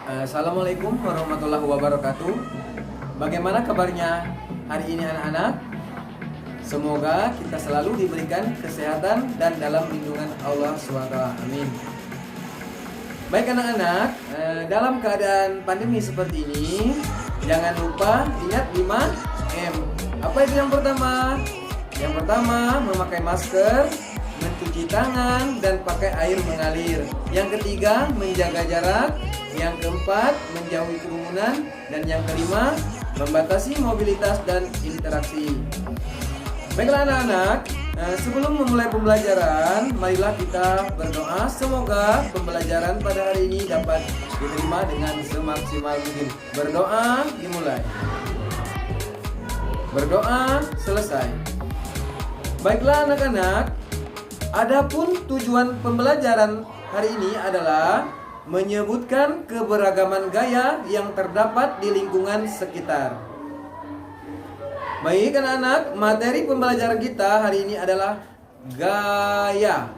Assalamualaikum warahmatullahi wabarakatuh. Bagaimana kabarnya hari ini anak-anak? Semoga kita selalu diberikan kesehatan dan dalam lindungan Allah SWT. Amin. Baik anak-anak, dalam keadaan pandemi seperti ini, jangan lupa ingat 5M. Apa itu yang pertama? Yang pertama, memakai masker, mencuci tangan, dan pakai air mengalir. Yang ketiga, menjaga jarak. Yang keempat, menjauhi kerumunan. Dan yang kelima, membatasi mobilitas dan interaksi. Baiklah anak-anak, sebelum memulai pembelajaran, marilah kita berdoa. Semoga pembelajaran pada hari ini dapat diterima dengan semaksimal mungkin. Berdoa dimulai. Berdoa selesai. Baiklah anak-anak, adapun tujuan pembelajaran hari ini adalah menyebutkan keberagaman gaya yang terdapat di lingkungan sekitar. Baik anak-anak, materi pembelajaran kita hari ini adalah gaya.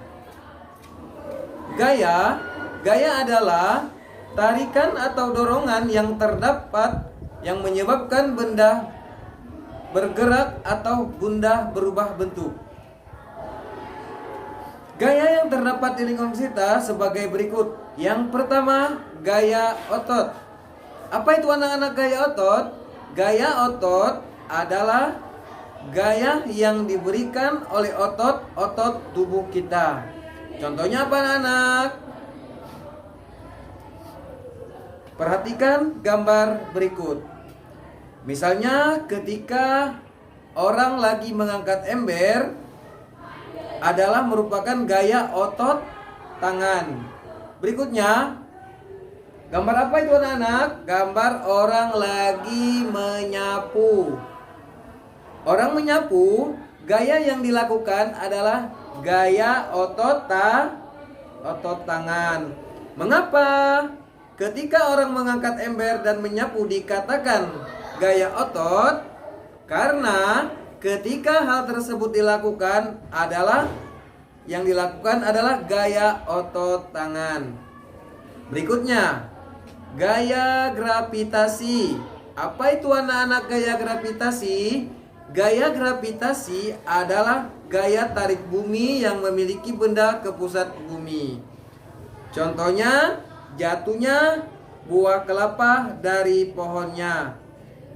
Gaya adalah tarikan atau dorongan yang terdapat yang menyebabkan benda bergerak atau benda berubah bentuk. Gaya yang terdapat di lingkungan kita sebagai berikut. Yang pertama, gaya otot. Apa itu anak-anak gaya otot? Gaya otot adalah gaya yang diberikan oleh otot-otot tubuh kita. Contohnya apa anak-anak? Perhatikan gambar berikut. Misalnya ketika orang lagi mengangkat ember, adalah merupakan gaya otot tangan. Berikutnya, gambar apa itu anak-anak? Gambar orang lagi menyapu. Orang menyapu, gaya yang dilakukan adalah gaya otot tangan. Mengapa? Ketika orang mengangkat ember dan menyapu dikatakan gaya otot? Karena ketika hal tersebut dilakukan adalah gaya otot tangan. Berikutnya, gaya gravitasi. Apa itu anak-anak gaya gravitasi? Gaya gravitasi adalah gaya tarik bumi yang memiliki benda ke pusat bumi. Contohnya, jatuhnya buah kelapa dari pohonnya.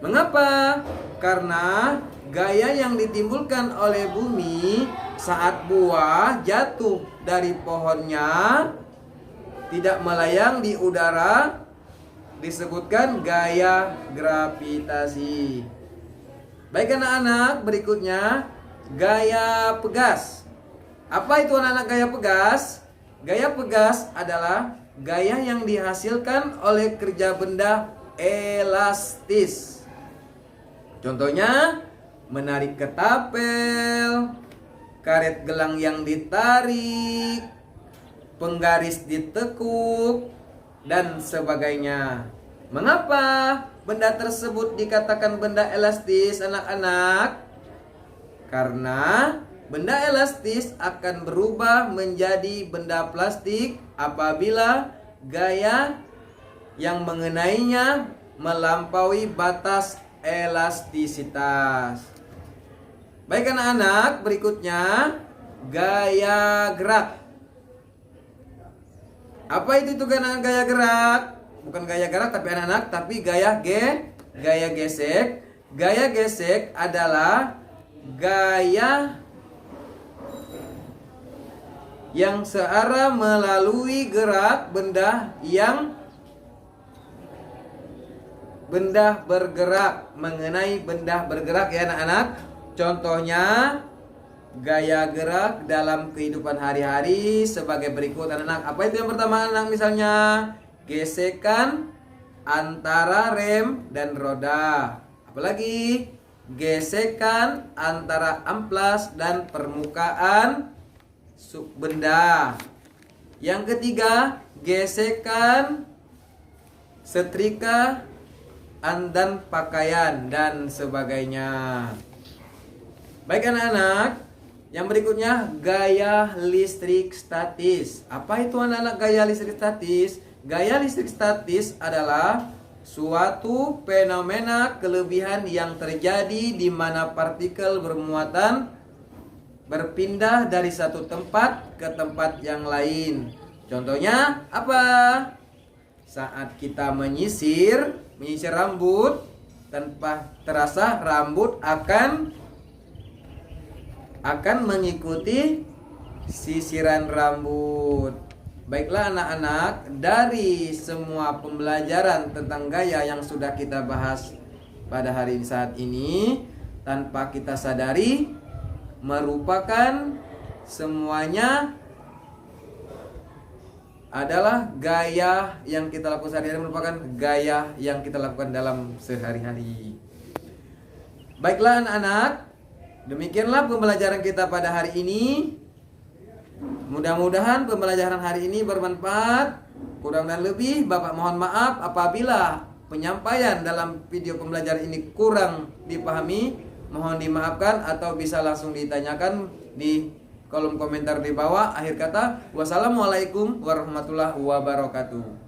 Mengapa? Karena gaya yang ditimbulkan oleh bumi saat buah jatuh dari pohonnya tidak melayang di udara disebutkan gaya gravitasi. Baik anak-anak, berikutnya gaya pegas. Apa itu anak-anak gaya pegas? Gaya pegas adalah gaya yang dihasilkan oleh kerja benda elastis. Contohnya, menarik ketapel, karet gelang yang ditarik, penggaris ditekuk, dan sebagainya. Mengapa benda tersebut dikatakan benda elastis anak-anak? Karena benda elastis akan berubah menjadi benda plastik apabila gaya yang mengenainya melampaui batas elastisitas. Baik anak-anak, berikutnya gaya gerak. Apa itu gaya gerak? Bukan gaya gerak tapi anak-anak, tapi gaya gesek. Gaya gesek adalah gaya yang searah melalui gerak benda bergerak, mengenai benda bergerak ya anak-anak. Contohnya gaya gerak dalam kehidupan hari-hari sebagai berikut anak-anak. Apa itu yang pertama anak? Misalnya gesekan antara rem dan roda. Apalagi gesekan antara amplas dan permukaan benda. Yang ketiga, gesekan setrika dan pakaian dan sebagainya. Baik anak-anak, yang berikutnya gaya listrik statis. Apa itu anak-anak gaya listrik statis? Gaya listrik statis adalah suatu fenomena kelebihan yang terjadi di mana partikel bermuatan berpindah dari satu tempat ke tempat yang lain. Contohnya apa? Saat kita menyisir rambut, tanpa terasa rambut akan mengikuti sisiran rambut. Baiklah anak-anak, dari semua pembelajaran tentang gaya yang sudah kita bahas pada hari saat ini, tanpa kita sadari, merupakan semuanya adalah gaya yang kita lakukan sehari-hari, merupakan gaya yang kita lakukan dalam sehari-hari. Baiklah anak-anak, demikianlah pembelajaran kita pada hari ini. Mudah-mudahan pembelajaran hari ini bermanfaat. Kurang dan lebih Bapak mohon maaf apabila penyampaian dalam video pembelajaran ini kurang dipahami. Mohon dimaafkan atau bisa langsung ditanyakan di kolom komentar di bawah. Akhir kata, wassalamualaikum warahmatullahi wabarakatuh.